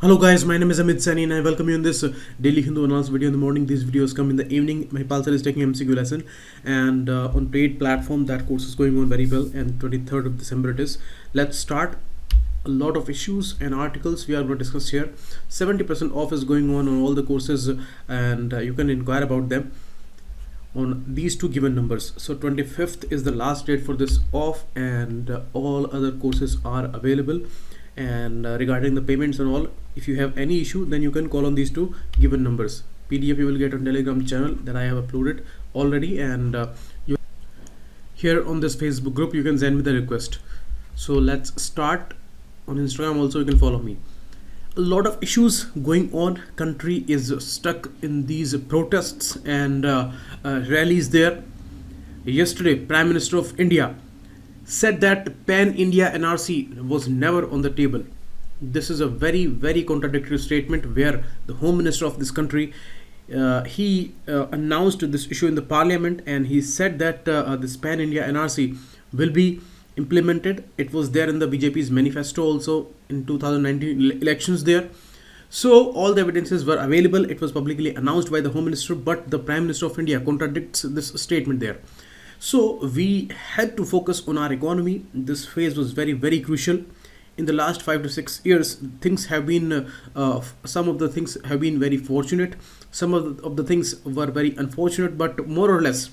Hello guys, my name is Amit Sani and I welcome you in this Daily Hindu Analysis video in the morning. These videos come in the evening. My Sir is taking MCQ lesson and on paid platform that course is going on very well, and 23rd of December it is. Let's start. A lot of issues and articles we are going to discuss here. 70% off is going on all the courses, and you can inquire about them on these two given numbers. So 25th is the last date for this off, and all other courses are available. And regarding the payments and all, if you have any issue, then you can call on these two given numbers. PDF you will get on Telegram channel that I have uploaded already, and here on this Facebook group you can send me the request. So let's start. On Instagram also you can follow me. A lot of issues going on. Country is stuck in these protests and rallies there. Yesterday Prime Minister of India said that pan-India NRC was never on the table. This is a very contradictory statement, where the Home Minister of this country he announced this issue in the Parliament, and he said that this pan-India NRC will be implemented. It was there in the BJP's manifesto also in 2019 elections there. So all the evidences were available. It was publicly announced by the Home Minister, but the Prime Minister of India contradicts this statement there. So we had to focus on our economy. This phase was very crucial. In the last 5 to 6 years, things have been some of the things have been very fortunate. Some of the things were very unfortunate, but more or less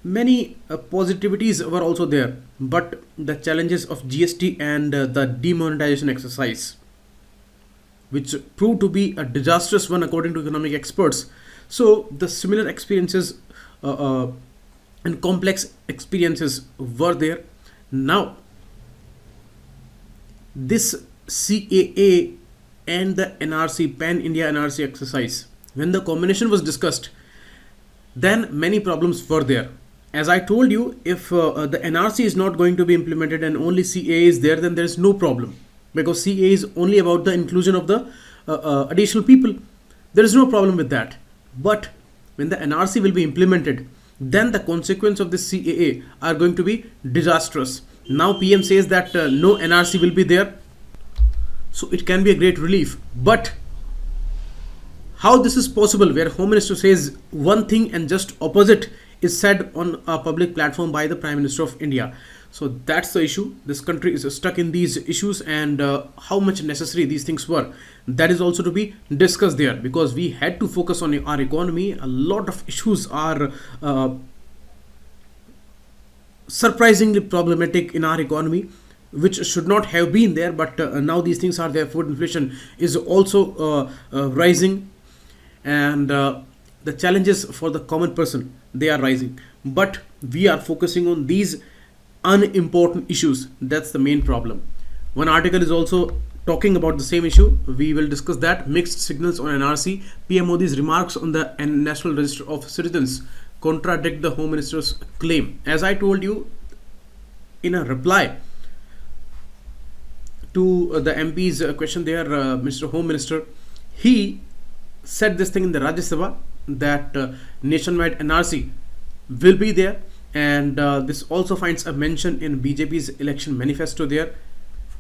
many positivities were also there. But the challenges of GST and the demonetization exercise, which proved to be a disastrous one according to economic experts. So the similar experiences and complex experiences were there. Now this CAA and the NRC, pan-India NRC exercise, when the combination was discussed, then many problems were there. As I told you, if the NRC is not going to be implemented and only CAA is there, then there is no problem, because CAA is only about the inclusion of the additional people. There is no problem with that. But when the NRC will be implemented, then the consequence of this CAA are going to be disastrous. Now PM says that no NRC will be there, so it can be a great relief. But how this is possible, where Home Minister says one thing and just opposite is said on a public platform by the Prime Minister of India? So that's the issue. This country is stuck in these issues, and how much necessary these things were, that is also to be discussed there, because we had to focus on our economy. A lot of issues are surprisingly problematic in our economy, which should not have been there, but now these things are there. Food inflation is also rising, and the challenges for the common person, they are rising. But we are focusing on these unimportant issues. That's the main problem. One article is also talking about the same issue. We will discuss that. Mixed signals on NRC. PM Modi's remarks on the National Register of Citizens contradict the Home Minister's claim. As I told you in a reply to the MP's question there, Mr. Home Minister, he said this thing in the Rajya Sabha, that nationwide NRC will be there, and this also finds a mention in BJP's election manifesto there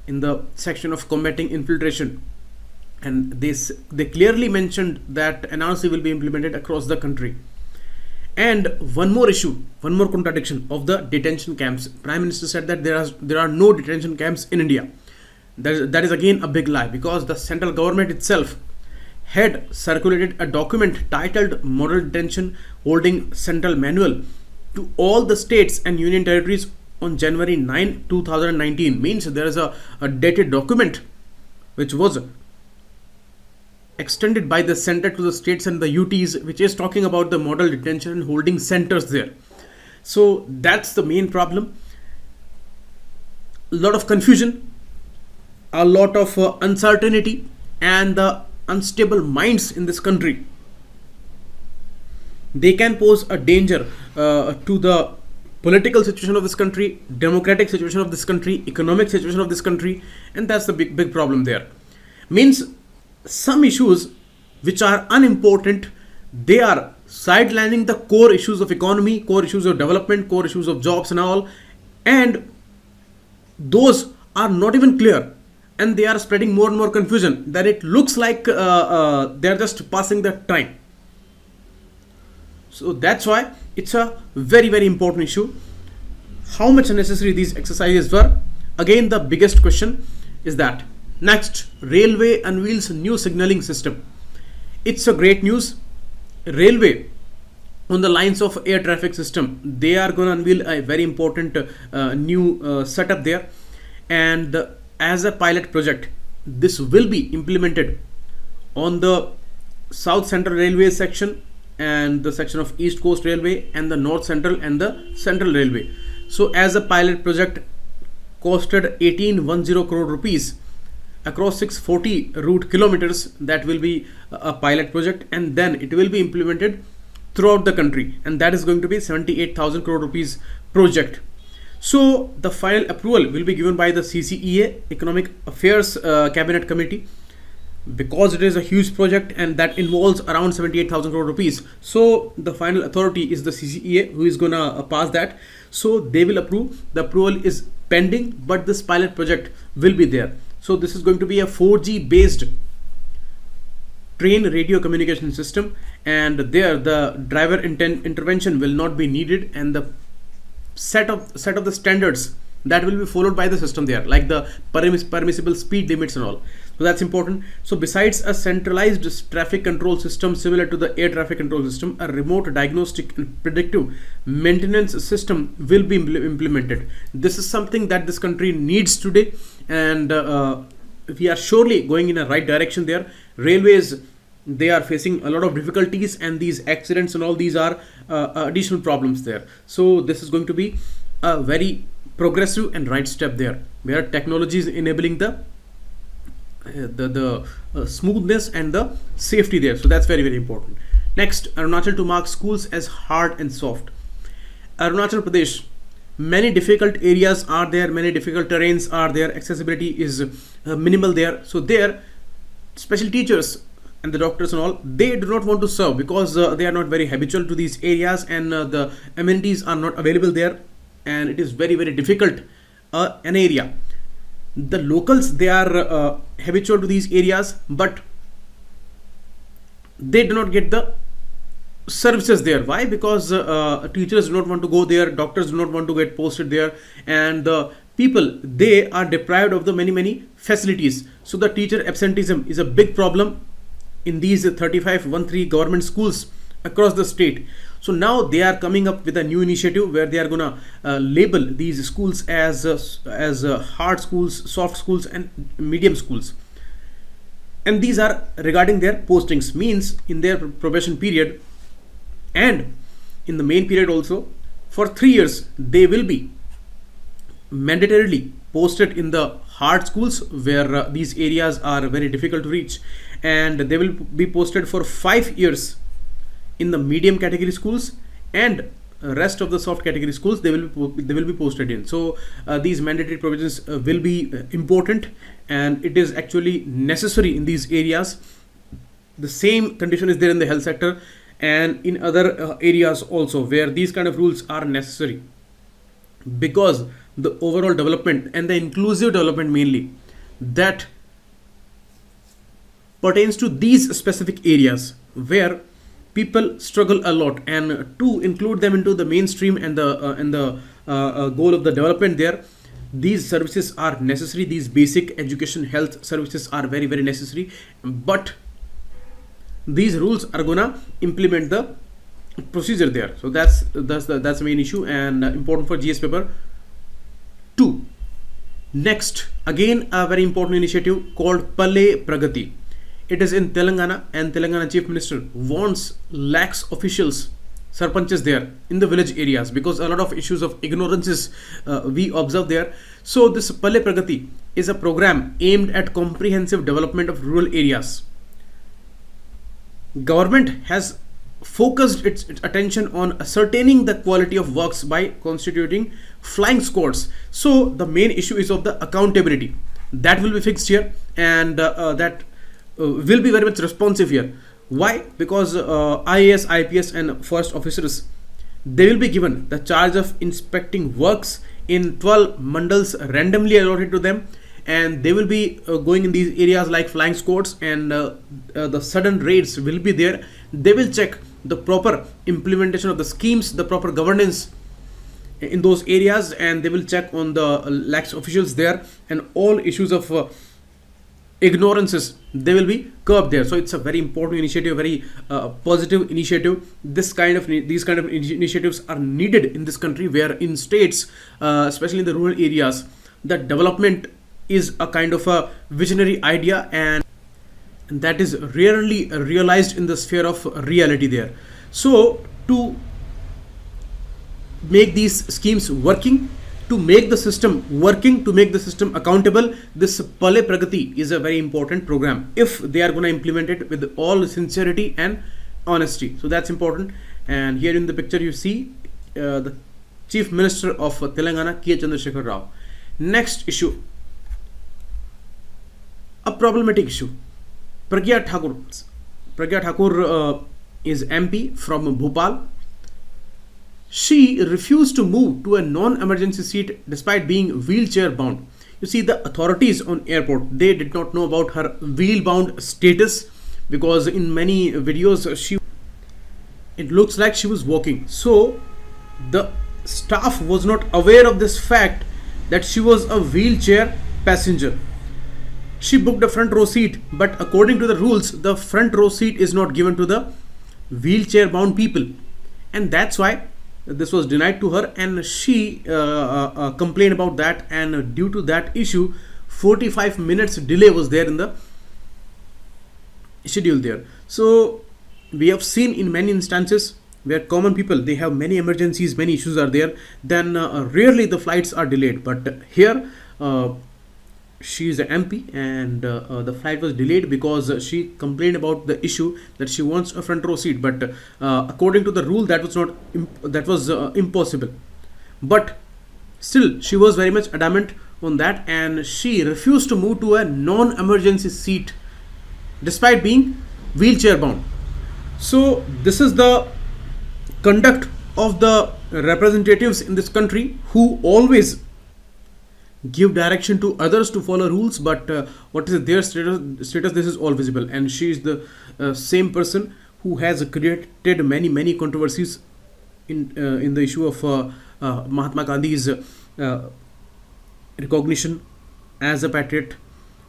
in the section of combating infiltration, and they clearly mentioned that NRC will be implemented across the country. And one more issue, one more contradiction of the detention camps. Prime Minister said that there are no detention camps in India. That is again a big lie, because the central government itself had circulated a document titled Model Detention Holding Central Manual to all the states and union territories on January 9, 2019. Means there is a dated document which was extended by the center to the states and the UTs, which is talking about the model detention and holding centers there. So that's the main problem. A lot of confusion, a lot of uncertainty, and the unstable minds in this country, they can pose a danger to the political situation of this country, democratic situation of this country, economic situation of this country, and that's the big problem there. Means some issues which are unimportant, they are sidelining the core issues of economy, core issues of development, core issues of jobs and all, and those are not even clear. and they are spreading more and more confusion, then it looks like they're just passing the time. So that's why it's a very very important issue. How much necessary these exercises were? Again, the biggest question is that. Next, railway unveils new signaling system. It's a great news. Railway on the lines of air traffic system, they are going to unveil a very important new setup there, and as a pilot project, this will be implemented on the South Central Railway section and the section of East Coast Railway and the North Central and the Central Railway. So as a pilot project, costed 1810 crore rupees across 640 route kilometers. That will be a pilot project, and then it will be implemented throughout the country, and that is going to be 78,000 crore rupees project. So the final approval will be given by the CCEA, Economic Affairs Cabinet Committee, because it is a huge project and that involves around 78,000 crore rupees. So the final authority is the CCEA, who is gonna pass that. So they will approve. The approval is pending, but this pilot project will be there. So this is going to be a 4G based train radio communication system, and there the driver intervention will not be needed, and the set of the standards that will be followed by the system there, like the permissible speed limits and all. So that's important. So besides a centralized traffic control system similar to the air traffic control system, a remote diagnostic and predictive maintenance system will be implemented. This is something that this country needs today, and we are surely going in a right direction there. Railways, they are facing a lot of difficulties, and these accidents and all these are additional problems there. So this is going to be a very progressive and right step there, where technology is enabling the smoothness and the safety there. So that's very very important. Next, Arunachal to mark schools as hard and soft. Arunachal Pradesh, many difficult areas are there, many difficult terrains are there, accessibility is minimal there. So there, special teachers and the doctors and all, they do not want to serve because they are not very habitual to these areas, and the amenities are not available there, and it is very very difficult an area. The locals, they are habitual to these areas, but they do not get the services there. Why? Because teachers do not want to go there, doctors do not want to get posted there, and the people, they are deprived of the many facilities. So the teacher absenteeism is a big problem in these 3513 government schools across the state. So now they are coming up with a new initiative where they are gonna label these schools as hard schools, soft schools, and medium schools. And these are regarding their postings, means in their probation period and in the main period also, for 3 years they will be mandatorily posted in the hard schools where these areas are very difficult to reach, and they will be posted for 5 years in the medium category schools, and rest of the soft category schools they will be posted in. So these mandatory provisions will be important, and it is actually necessary in these areas. The same condition is there in the health sector and in other areas also, where these kind of rules are necessary, because the overall development and the inclusive development mainly that pertains to these specific areas where people struggle a lot, and to include them into the mainstream and the goal of the development there, these services are necessary. These basic education health services are very very necessary, but these rules are gonna implement the procedure there. So that's the main issue, and important for GS paper 2. Next, again a very important initiative called Palle Pragati. It is in Telangana, and Telangana Chief Minister wants lax officials, sarpanches there in the village areas, because a lot of issues of ignorances we observe there. So this Palle Pragati is a program aimed at comprehensive development of rural areas. Government has focused its attention on ascertaining the quality of works by constituting flying squads. So the main issue is of the accountability that will be fixed here, and that will be very much responsive here. Why? Because IAS, IPS and forest officers, they will be given the charge of inspecting works in 12 mandals randomly allotted to them, and they will be going in these areas like flying squads, and the sudden raids will be there. They will check the proper implementation of the schemes, the proper governance in those areas, and they will check on the lax officials there, and all issues of ignorances, they will be curbed there. So it's a very important initiative, very positive initiative. These kind of initiatives are needed in this country, where in states, especially in the rural areas, the development is a kind of a visionary idea, and that is rarely realized in the sphere of reality there. So to make these schemes working, to make the system working, to make the system accountable, this Pale Pragati is a very important program if they are going to implement it with all sincerity and honesty. So that's important. And here in the picture you see the Chief Minister of Telangana, K. Chandrasekhar Rao. Next issue, a problematic issue. Pragya Thakur is MP from Bhopal. She refused to move to a non-emergency seat despite being wheelchair bound. You see, the authorities on airport, they did not know about her wheel bound status, because in many videos it looks like she was walking. So the staff was not aware of this fact that she was a wheelchair passenger. She booked a front row seat, but according to the rules, the front row seat is not given to the wheelchair bound people, and that's why this was denied to her, and she complained about that, and due to that issue 45 minutes delay was there in the schedule there. So we have seen in many instances where common people, they have many emergencies, many issues are there, then rarely the flights are delayed. But here she is an MP, and the flight was delayed because she complained about the issue that she wants a front row seat, but according to the rule that was impossible. But still she was very much adamant on that, and she refused to move to a non-emergency seat despite being wheelchair bound. So this is the conduct of the representatives in this country, who always give direction to others to follow rules, but what is their status, this is all visible. And she is the same person who has created many controversies in the issue of Mahatma Gandhi's recognition as a patriot,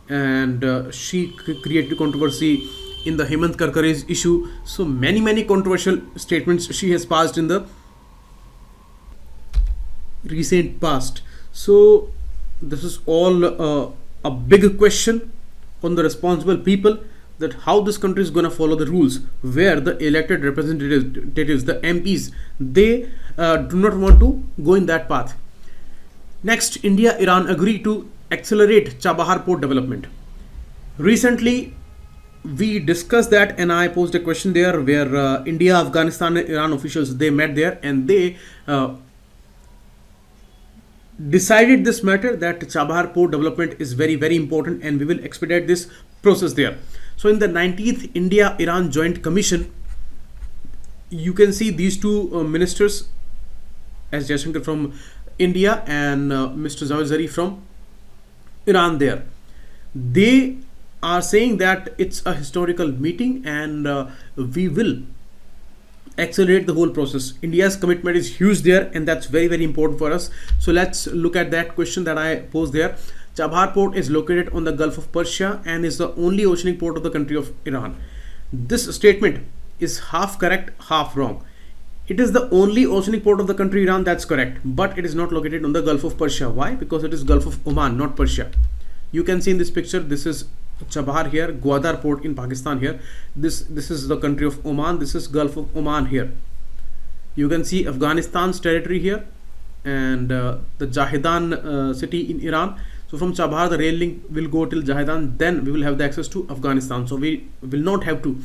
and she created controversy in the Hemant Karkare's issue. So many controversial statements she has passed in the recent past. So this is all a big question on the responsible people, that how this country is going to follow the rules, where the elected representatives, the MPs, they do not want to go in that path. Next, India-Iran agree to accelerate Chabahar port development. Recently we discussed that, and I posed a question there where India, Afghanistan and Iran officials, they met there, and they decided this matter, that Chabahar port development is very important, and we will expedite this process there. So in the 19th India-Iran Joint Commission, you can see these two ministers, S. Jaishankar from India and Mr. Jawad Zarif from Iran there. They are saying that it's a historical meeting, and we will accelerate the whole process. India's commitment is huge there, and that's very important for us. So let's look at that question that I posed there. Chabahar port is located on the Gulf of Persia and is the only oceanic port of the country of Iran. This statement is half correct, half wrong. It is the only oceanic port of the country Iran, that's correct, but it is not located on the Gulf of Persia. Why? Because it is Gulf of Oman, not Persia. You can see in this picture, this is Chabahar here, Gwadar port in Pakistan here. This is the country of Oman. This is Gulf of Oman here. You can see Afghanistan's territory here, and the Jahedan city in Iran. So from Chabahar the rail link will go till Jahedan, then we will have the access to Afghanistan. So we will not have to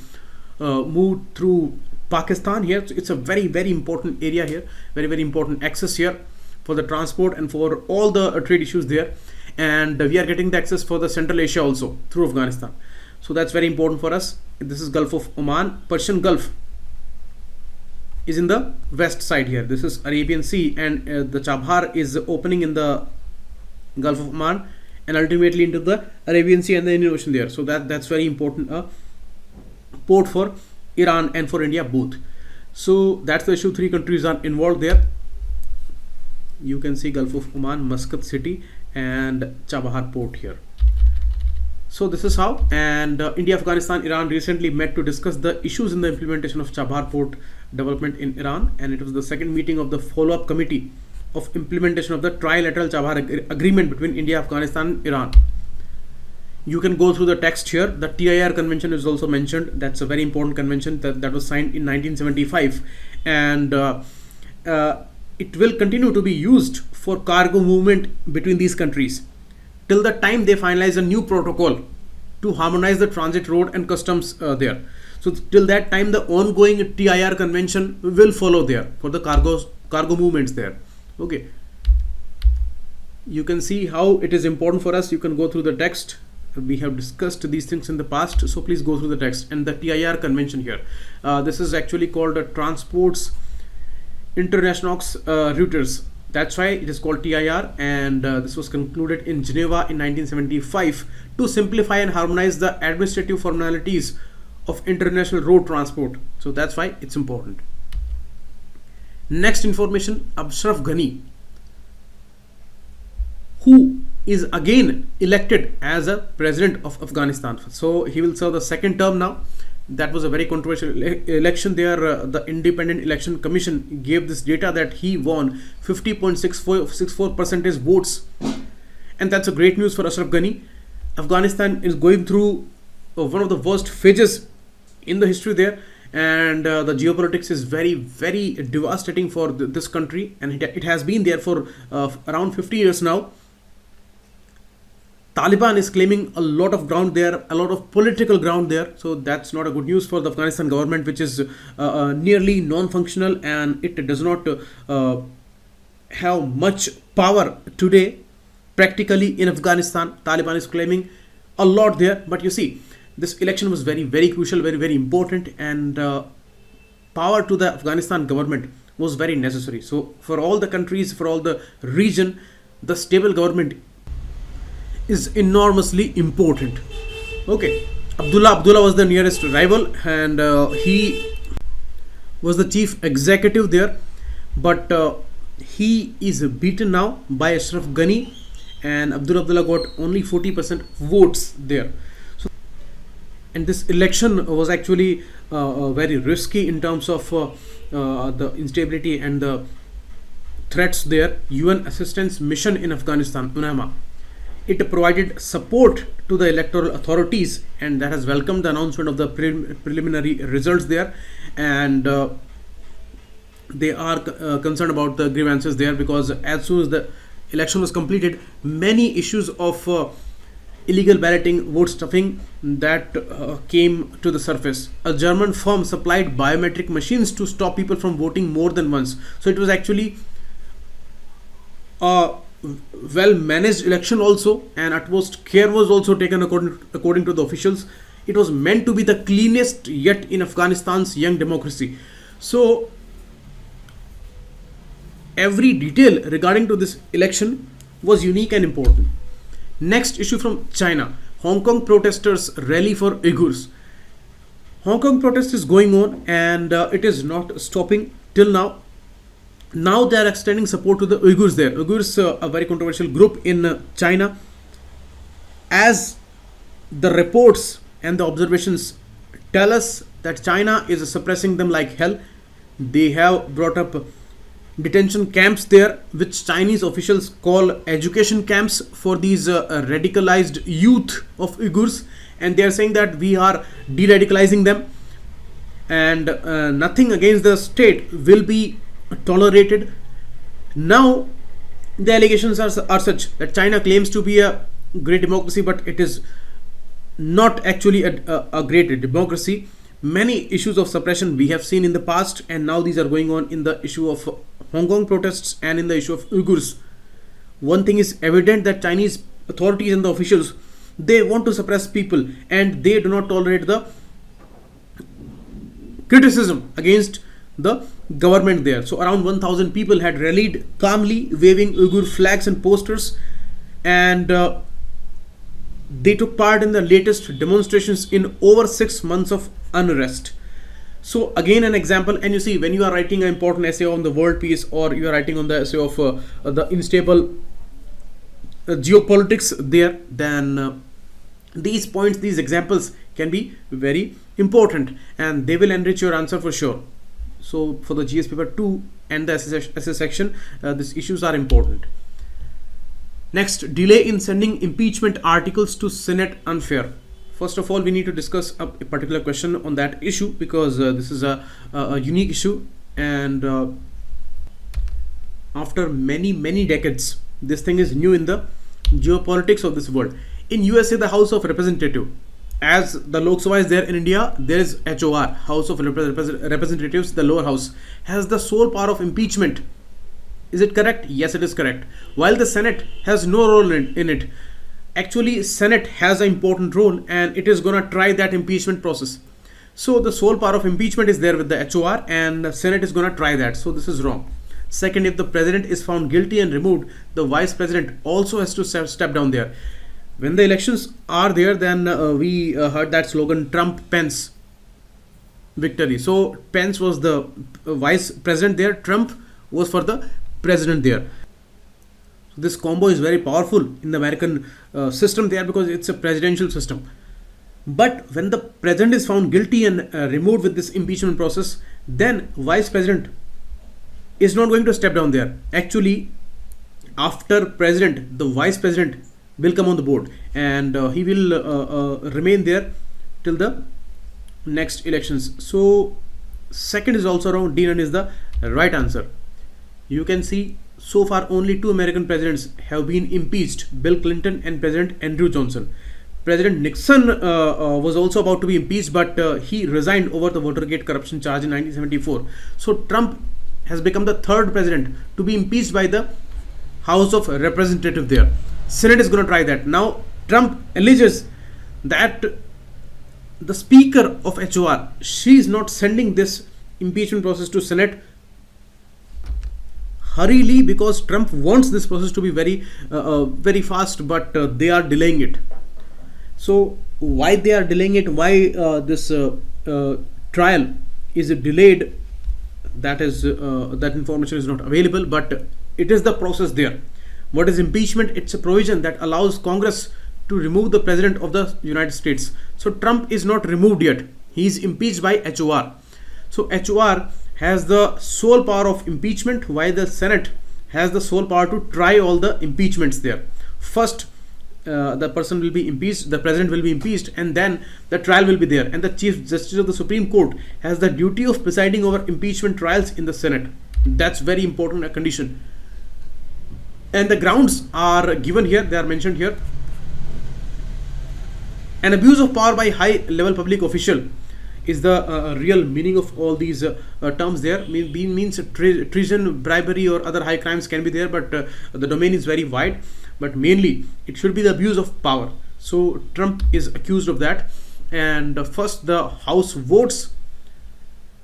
move through Pakistan here. So it's a very important area here, very important access here for the transport and for all the trade issues there. And we are getting the access for the Central Asia also through Afghanistan. So that's very important for us. This is Gulf of Oman. Persian Gulf is in the west side here. This is Arabian Sea, and the Chabahar is opening in the Gulf of Oman, and ultimately into the Arabian Sea and the Indian Ocean there. So that's very important port for Iran and for India both. So that's the issue. 3 countries are involved there. You can see Gulf of Oman, Muscat City, and Chabahar port here. So this is how. And India, Afghanistan, Iran recently met to discuss the issues in the implementation of Chabahar port development in Iran, and it was the second meeting of the follow-up committee of implementation of the trilateral Chabahar agreement between India, Afghanistan, and Iran. You can go through the text here. The TIR convention is also mentioned. That's a very important convention that was signed in 1975, and it will continue to be used for cargo movement between these countries till the time they finalize a new protocol to harmonize the transit road and customs there. So till that time, the ongoing TIR convention will follow there for the cargo movements there. Okay, you can see how it is important for us. You can go through the text. We have discussed these things in the past, so please go through the text and the TIR convention here. This is actually called a Transports Internationaux Routers. That's why it is called TIR, and this was concluded in Geneva in 1975 to simplify and harmonize the administrative formalities of international road transport. So that's why it's important. Next information, Ashraf Ghani, who is again elected as a president of Afghanistan. So he will serve the second term now. That was a very controversial election there. The Independent Election Commission gave this data that he won 50.64% votes, and that's a great news for Ashraf Ghani. Afghanistan is going through one of the worst phases in the history there, and the geopolitics is very, very devastating for this country, and it has been there for around 50 years now. Taliban is claiming a lot of ground there, a lot of political ground there. So that's not a good news for the Afghanistan government, which is nearly non-functional, and it does not have much power today practically in Afghanistan. Taliban is claiming a lot there, but you see, this election was very, very crucial, very, very important, and power to the Afghanistan government was very necessary. So for all the countries, for all the region, the stable government is enormously important. Okay, Abdullah was the nearest rival, and he was the chief executive there, but he is beaten now by Ashraf Ghani, and Abdullah got only 40% votes there. So, and this election was actually very risky in terms of the instability and the threats there. UN Assistance Mission in Afghanistan, UNAMA, it provided support to the electoral authorities, and that has welcomed the announcement of the preliminary results there, and they are concerned about the grievances there, because as soon as the election was completed, many issues of illegal balloting, vote stuffing, that came to the surface. A German firm supplied biometric machines to stop people from voting more than once. So it was actually well managed election also, and utmost care was also taken according to the officials. It was meant to be the cleanest yet in Afghanistan's young democracy. So every detail regarding to this election was unique and important. Next issue from China. Hong Kong protesters rally for Uyghurs. Hong Kong protest is going on, and it is not stopping till now. Now they are extending support to the Uyghurs there. Uyghurs, a very controversial group in China. As the reports and the observations tell us that China is suppressing them like hell. They have brought up detention camps there, which Chinese officials call education camps for these radicalized youth of Uyghurs, and they are saying that we are de-radicalizing them, and nothing against the state will be tolerated. Now the allegations are such that China claims to be a great democracy, but it is not actually a great democracy. Many issues of suppression we have seen in the past, and now these are going on in the issue of Hong Kong protests and in the issue of Uyghurs. One thing is evident, that Chinese authorities and the officials, they want to suppress people, and they do not tolerate the criticism against the government there. So around 1,000 people had rallied calmly, waving Uyghur flags and posters, and they took part in the latest demonstrations in over 6 months of unrest. So again, an example, and you see, when you are writing an important essay on the world peace, or you are writing on the essay of the unstable geopolitics there, then these points, these examples can be very important, and they will enrich your answer for sure. So for the GS paper 2 and the SS section, these issues are important. Next, delay in sending impeachment articles to Senate unfair. First of all, we need to discuss a particular question on that issue, because this is a unique issue, and after many decades, this thing is new in the geopolitics of this world. In USA, the House of Representatives, as the Lok Sabha is there in India, there is HOR, House of Representatives, the lower house, has the sole power of impeachment. Is it correct? Yes, it is correct. While the Senate has no role in it. Actually, Senate has an important role, and it is going to try that impeachment process. So the sole power of impeachment is there with the HOR, and the Senate is going to try that. So this is wrong. Second, if the president is found guilty and removed, the vice president also has to step down there. When the elections are there, then we heard that slogan, Trump-Pence victory. So Pence was the vice president there, Trump was for the president there. So this combo is very powerful in the American system there, because it's a presidential system. But when the president is found guilty and removed with this impeachment process, then vice president is not going to step down there. Actually, after president, the vice president will come on the board, and he will remain there till the next elections. So second is also wrong. D9 is the right answer. You can see, so far only 2 American presidents have been impeached, Bill Clinton and President Andrew Johnson. President Nixon was also about to be impeached, but he resigned over the Watergate corruption charge in 1974. So Trump has become the third president to be impeached by the House of Representatives there. Senate is going to try that. Now Trump alleges that the Speaker of HOR, she is not sending this impeachment process to Senate hurriedly, because Trump wants this process to be very fast, but they are delaying it. So why they are delaying it, why this trial is delayed, that information is not available, but it is the process there. What is impeachment? It's a provision that allows Congress to remove the president of the United States. So Trump is not removed yet. He is impeached by HOR. So HOR has the sole power of impeachment, while the Senate has the sole power to try all the impeachments there. First, the person will be impeached, the president will be impeached, and then the trial will be there. And the Chief Justice of the Supreme Court has the duty of presiding over impeachment trials in the Senate. That's very important, a condition. And the grounds are given here, they are mentioned here. An abuse of power by high level public official is the real meaning of all these terms there. Means treason, bribery, or other high crimes can be there, but the domain is very wide. But mainly it should be the abuse of power. So Trump is accused of that. And first, the House votes.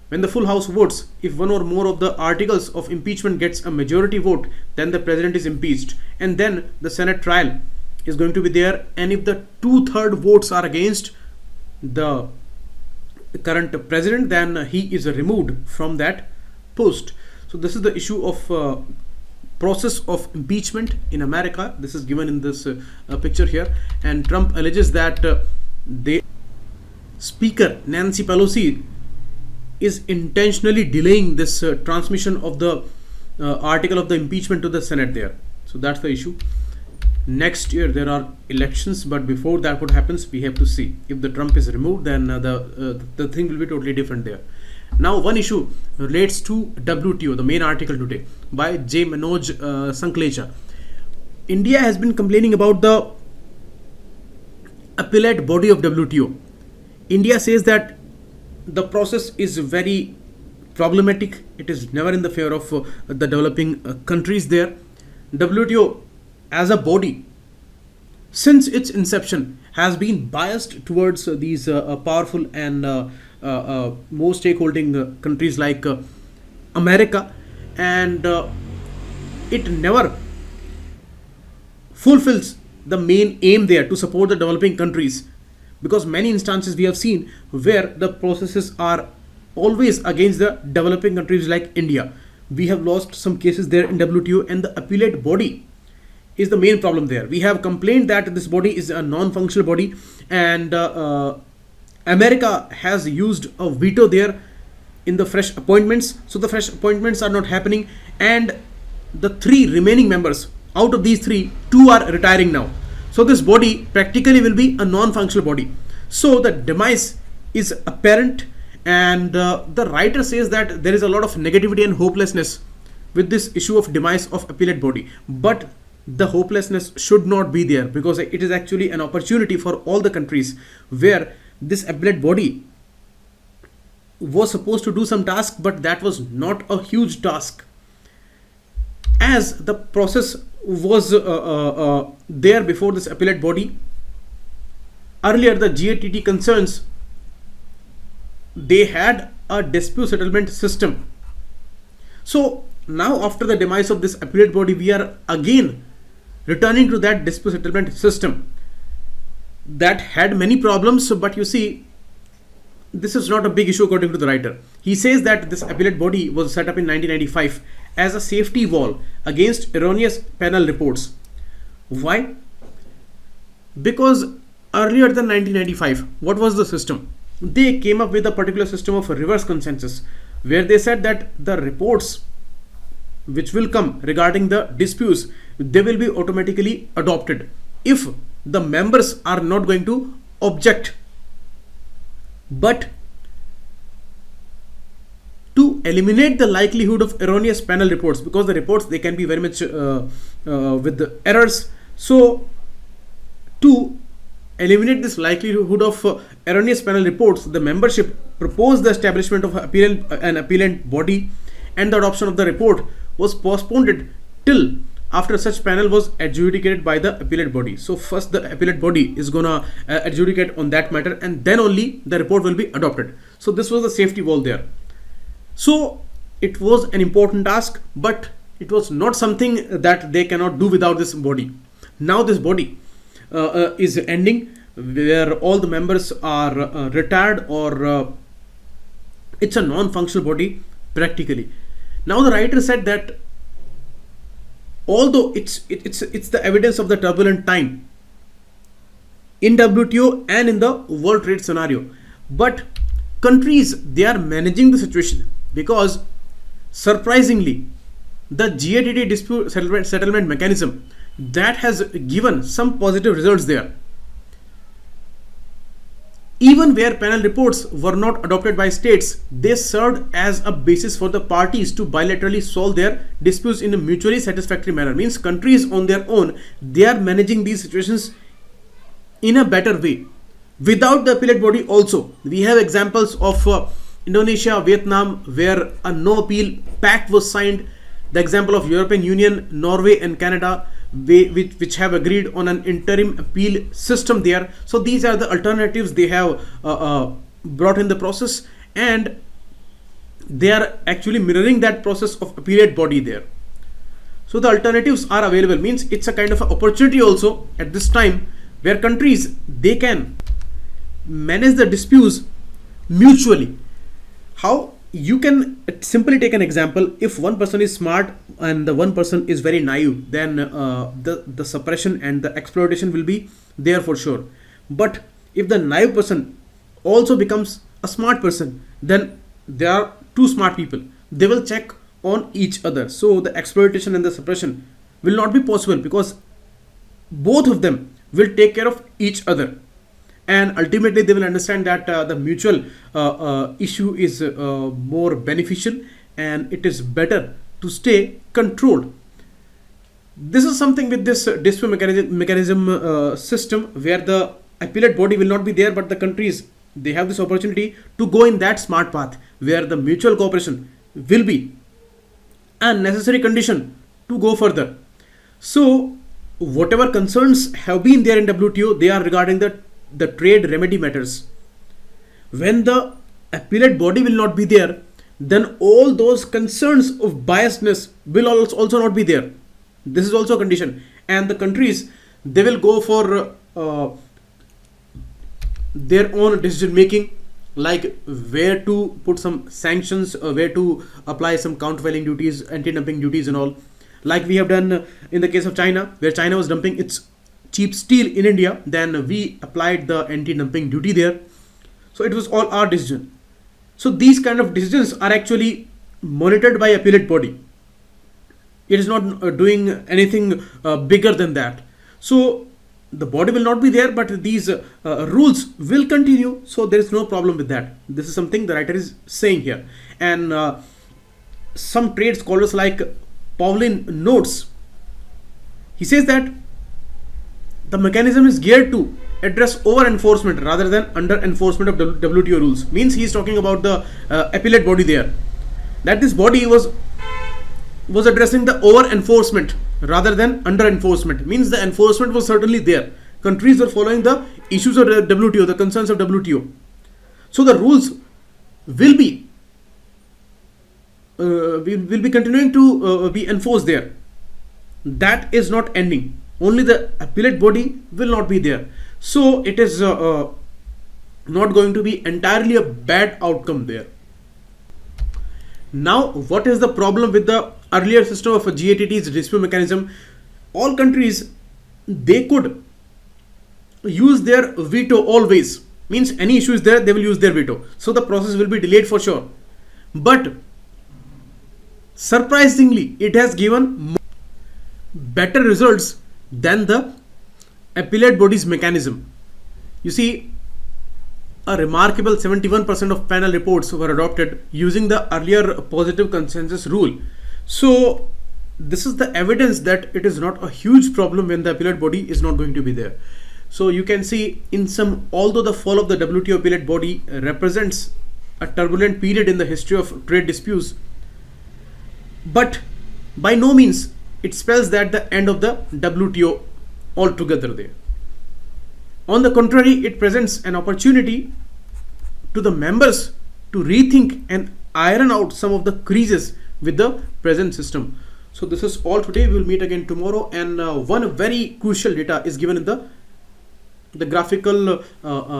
When the full House votes, if one or more of the articles of impeachment gets a majority vote, then the president is impeached, and then the Senate trial is going to be there. And if the 2/3 votes are against the current president, then he is removed from that post. So this is the issue of process of impeachment in America. This is given in this picture here, and Trump alleges that the Speaker Nancy Pelosi is intentionally delaying this transmission of the article of the impeachment to the Senate there. So that's the issue. Next year there are elections, but before that what happens, we have to see. If the Trump is removed, then the thing will be totally different there. Now one issue relates to WTO, the main article today, by J. Manoj Sanklecha. India has been complaining about the appellate body of WTO. India says that the process is very problematic. It is never in the favor of the developing countries there. WTO as a body, since its inception, has been biased towards these powerful and more stakeholding countries like America, and it never fulfills the main aim there to support the developing countries, because many instances we have seen where the processes are always against the developing countries like India. We have lost some cases there in WTO, and the appellate body is the main problem there. We have complained that this body is a non-functional body, and America has used a veto there in the fresh appointments. So the fresh appointments are not happening, and the three remaining members, out of these three, two are retiring now. So this body practically will be a non-functional body. So the demise is apparent, and the writer says that there is a lot of negativity and hopelessness with this issue of demise of appellate body. But the hopelessness should not be there, because it is actually an opportunity for all the countries where this appellate body was supposed to do some task, but that was not a huge task, as the process was there before this appellate body. Earlier, the GATT concerns, they had a dispute settlement system. So now, after the demise of this appellate body, we are again returning to that dispute settlement system that had many problems. But you see, this is not a big issue according to the writer. He says that this appellate body was set up in 1995 as a safety wall against erroneous panel reports. Why? Because earlier than 1995, what was the system? They came up with a particular system of reverse consensus, where they said that the reports which will come regarding the disputes, they will be automatically adopted if the members are not going to object. But to eliminate the likelihood of erroneous panel reports, because the reports, they can be very much with the errors. So to eliminate this likelihood of erroneous panel reports, the membership proposed the establishment of an appellant body, and the adoption of the report was postponed till after such panel was adjudicated by the appellate body. So first the appellate body is gonna adjudicate on that matter, and then only the report will be adopted. So this was the safety wall there. So it was an important task, but it was not something that they cannot do without this body. Now this body is ending, where all the members are retired, or it's a non-functional body practically. Now the writer said that although it's the evidence of the turbulent time in WTO and in the world trade scenario, but countries, they are managing the situation, because surprisingly the GATT dispute settlement mechanism, that has given some positive results there. Even where panel reports were not adopted by states, they served as a basis for the parties to bilaterally solve their disputes in a mutually satisfactory manner. Means countries on their own, they are managing these situations in a better way without the appellate body. Also, we have examples of Indonesia, Vietnam, where a no appeal pact was signed. The example of European Union, Norway and Canada, which have agreed on an interim appeal system there. So these are the alternatives they have brought in the process, and they are actually mirroring that process of appellate body there. So the alternatives are available, means it's a kind of an opportunity also at this time, where countries, they can manage the disputes mutually. How? You can simply take an example. If one person is smart and the one person is very naive, then the suppression and the exploitation will be there for sure. But if the naive person also becomes a smart person, then there are two smart people, they will check on each other. So the exploitation and the suppression will not be possible, because both of them will take care of each other, and ultimately they will understand that the mutual issue is more beneficial, and it is better to stay controlled. This is something with this dispute mechanism system, where the appellate body will not be there, but the countries, they have this opportunity to go in that smart path, where the mutual cooperation will be a necessary condition to go further. So whatever concerns have been there in WTO, they are regarding the trade remedy matters. When the appellate body will not be there, then all those concerns of biasness will also not be there. This is also a condition, and the countries, they will go for their own decision making, like where to put some sanctions, where to apply some countervailing duties, anti-dumping duties and all, like we have done in the case of China, where China was dumping its cheap steel in India, then we applied the anti-dumping duty there. So it was all our decision. So these kind of decisions are actually monitored by appellate body. It is not doing anything bigger than that. So the body will not be there, but these rules will continue. So there is no problem with that. This is something the writer is saying here. And some trade scholars like Pavlin notes, he says that the mechanism is geared to address over enforcement rather than under enforcement of WTO rules. Means he is talking about the appellate body there, that this body was addressing the over enforcement rather than under enforcement. Means the enforcement was certainly there. Countries were following the issues of WTO, the concerns of WTO. So the rules will be continuing to be enforced there. That is not ending. Only the appellate body will not be there. So it is not going to be entirely a bad outcome there. Now, what is the problem with the earlier system of a GATT's dispute mechanism? All countries, they could use their veto always. Means any issue is there, they will use their veto. So the process will be delayed for sure. But surprisingly, it has given better results than the appellate body's mechanism. You see, a remarkable 71% of panel reports were adopted using the earlier positive consensus rule. So this is the evidence that it is not a huge problem when the appellate body is not going to be there. So you can see in some, although the fall of the WTO appellate body represents a turbulent period in the history of trade disputes, but by no means it spells that the end of the WTO altogether there. On the contrary, it presents an opportunity to the members to rethink and iron out some of the creases with the present system. So this is all today. We will meet again tomorrow, and one very crucial data is given in the graphical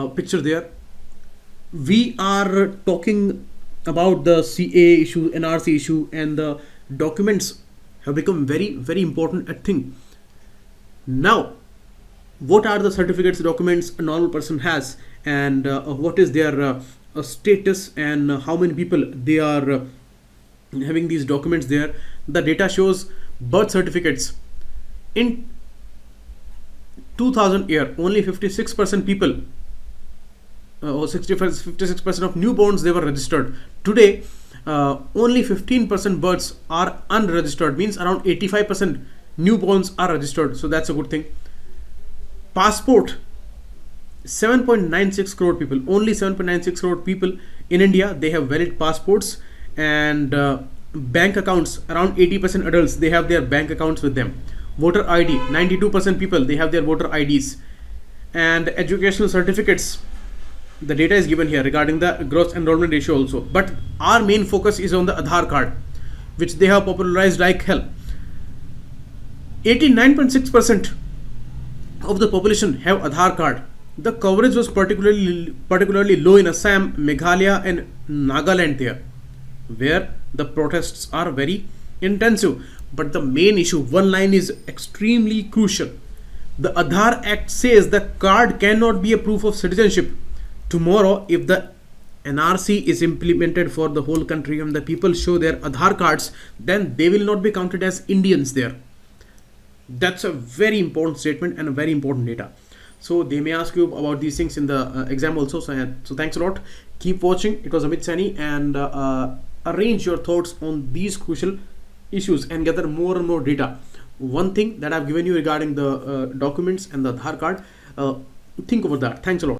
picture there. We are talking about the CA issue, NRC issue, and the documents have become very, very important thing. Now, what are the certificates, documents a normal person has, and what is their status, and how many people they are having these documents there? The data shows birth certificates in 2000 year, only 56% people or 56% of newborns, they were registered. Today only 15% births are unregistered, means around 85% newborns are registered. So that's a good thing. Passport, 7.96 crore people, only 7.96 crore people in India, they have valid passports. And bank accounts, around 80% adults, they have their bank accounts with them. Voter ID, 92% people, they have their voter IDs. And educational certificates, the data is given here regarding the gross enrollment ratio also. But our main focus is on the Aadhaar card, which they have popularized like hell. 89.6% of the population have Aadhaar card. The coverage was particularly low in Assam, Meghalaya and Nagaland there, where the protests are very intensive. But the main issue, one line is extremely crucial. The Aadhaar Act says the card cannot be a proof of citizenship. Tomorrow, if the NRC is implemented for the whole country and the people show their Aadhaar cards, then they will not be counted as Indians there. That's a very important statement and a very important data. So they may ask you about these things in the exam also. So thanks a lot. Keep watching. It was Amit Saini, and arrange your thoughts on these crucial issues and gather more and more data. One thing that I've given you regarding the documents and the Aadhaar card, think over that. Thanks a lot.